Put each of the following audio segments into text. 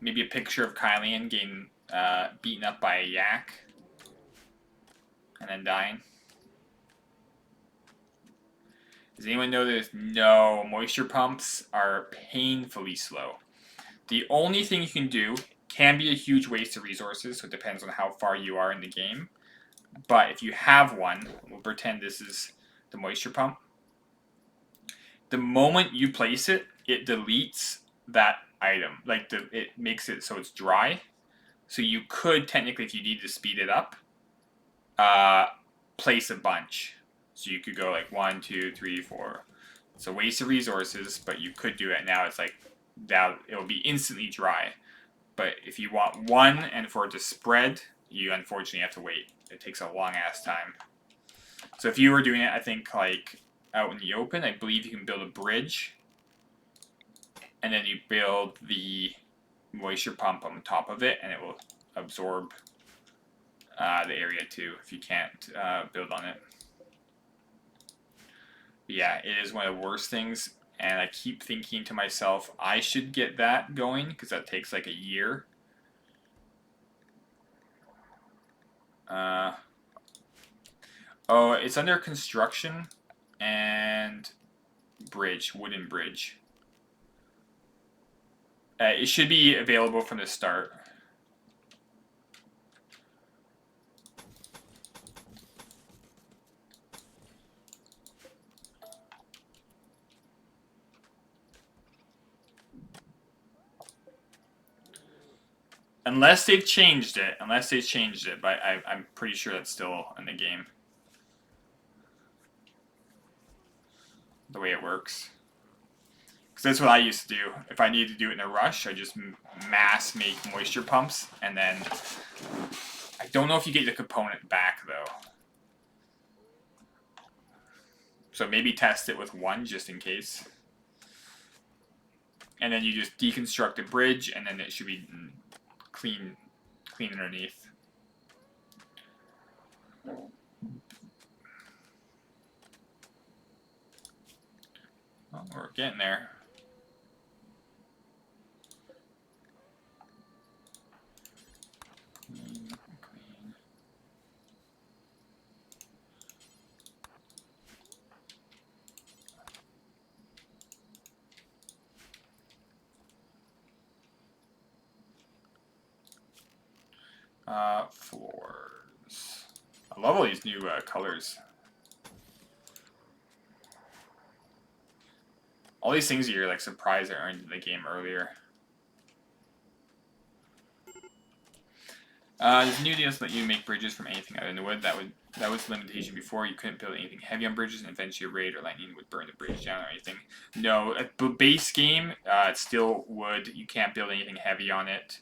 Maybe a picture of Kylian getting beaten up by a yak and then dying. Does anyone know this? No, moisture pumps are painfully slow. The only thing you can do can be a huge waste of resources, so it depends on how far you are in the game. But if you have one, we'll pretend this is the moisture pump. The moment you place it, it deletes that item. Like it makes it so it's dry. So you could technically, if you need to speed it up, place a bunch. So you could go like 1, 2, 3, 4. It's a waste of resources, but you could do it. Now it's like that it'll be instantly dry. But if you want one and for it to spread, you unfortunately have to wait. It takes a long ass time. So if you were doing it, I think like out in the open, I believe you can build a bridge, and then you build the moisture pump on top of it, and it will absorb the area too if you can't build on it. But yeah, it is one of the worst things, and I keep thinking to myself, I should get that going because that takes like a year. Oh, it's under construction and bridge, wooden bridge. It should be available from the start. Unless they've changed it. But I'm pretty sure that's still in the game. The way it works. Because that's what I used to do. If I needed to do it in a rush, I just mass make moisture pumps, and then I don't know if you get the component back though. So maybe test it with one just in case. And then you just deconstruct the bridge, and then it should be clean underneath. Well, we're getting there. Clean. Floors. I love all these new colors. All these things you're like surprised that aren't in the game earlier. There's new deals that let you make bridges from anything out in the wood. That was the limitation before. You couldn't build anything heavy on bridges, and eventually a raid or lightning would burn the bridge down or anything. No, at the base game, it's still wood. You can't build anything heavy on it.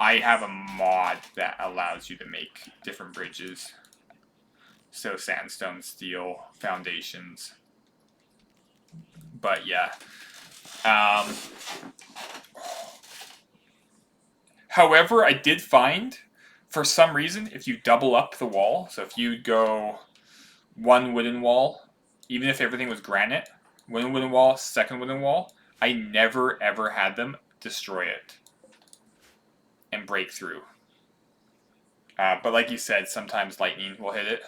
I have a mod that allows you to make different bridges. So sandstone, steel, foundations. But yeah. However, I did find, for some reason, if you double up the wall, so if you go one wooden wall, even if everything was granite, one wooden wall, second wooden wall, I never ever had them destroy it and break through. But like you said, sometimes lightning will hit it.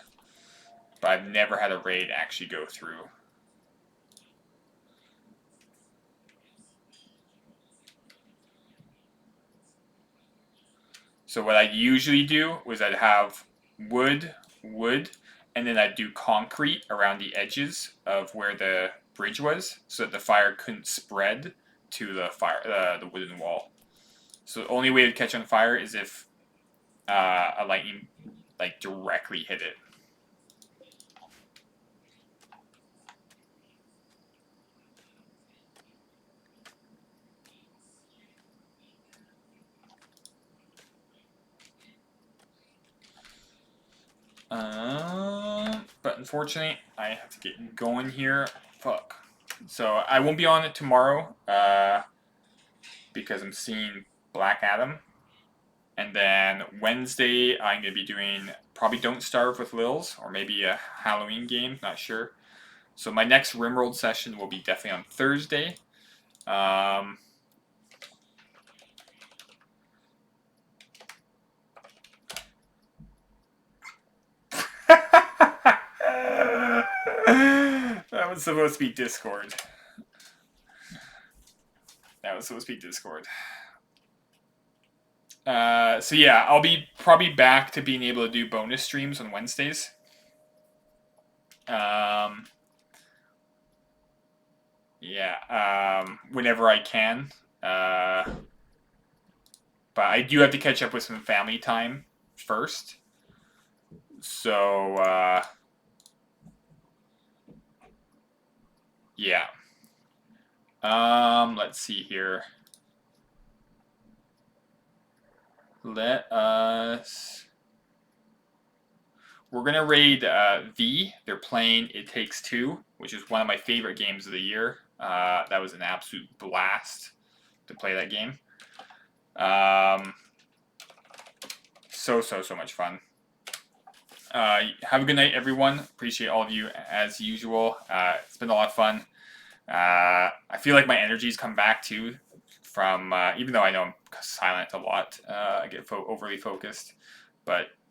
But I've never had a raid actually go through. So what I usually do was I'd have wood, and then I'd do concrete around the edges of where the bridge was, so that the fire couldn't spread to the wooden wall. So the only way to catch on fire is if a lightning like directly hit it. But unfortunately, I have to get going here. Fuck. So I won't be on it tomorrow because I'm seeing Black Adam. And then Wednesday, I'm going to be doing probably Don't Starve with Lils, or maybe a Halloween game, not sure. So my next Rimworld session will be definitely on Thursday. was supposed to be Discord. That was supposed to be Discord. So yeah, I'll be probably back to being able to do bonus streams on Wednesdays. Yeah, whenever I can. But I do have to catch up with some family time first. So, yeah. Let's see here. Let us... We're going to raid V. They're playing It Takes Two, which is one of my favorite games of the year. That was an absolute blast to play that game. So much fun. Have a good night, everyone. Appreciate all of you as usual. It's been a lot of fun. I feel like my energy's come back too from, even though I know I'm silent a lot, I get overly focused. But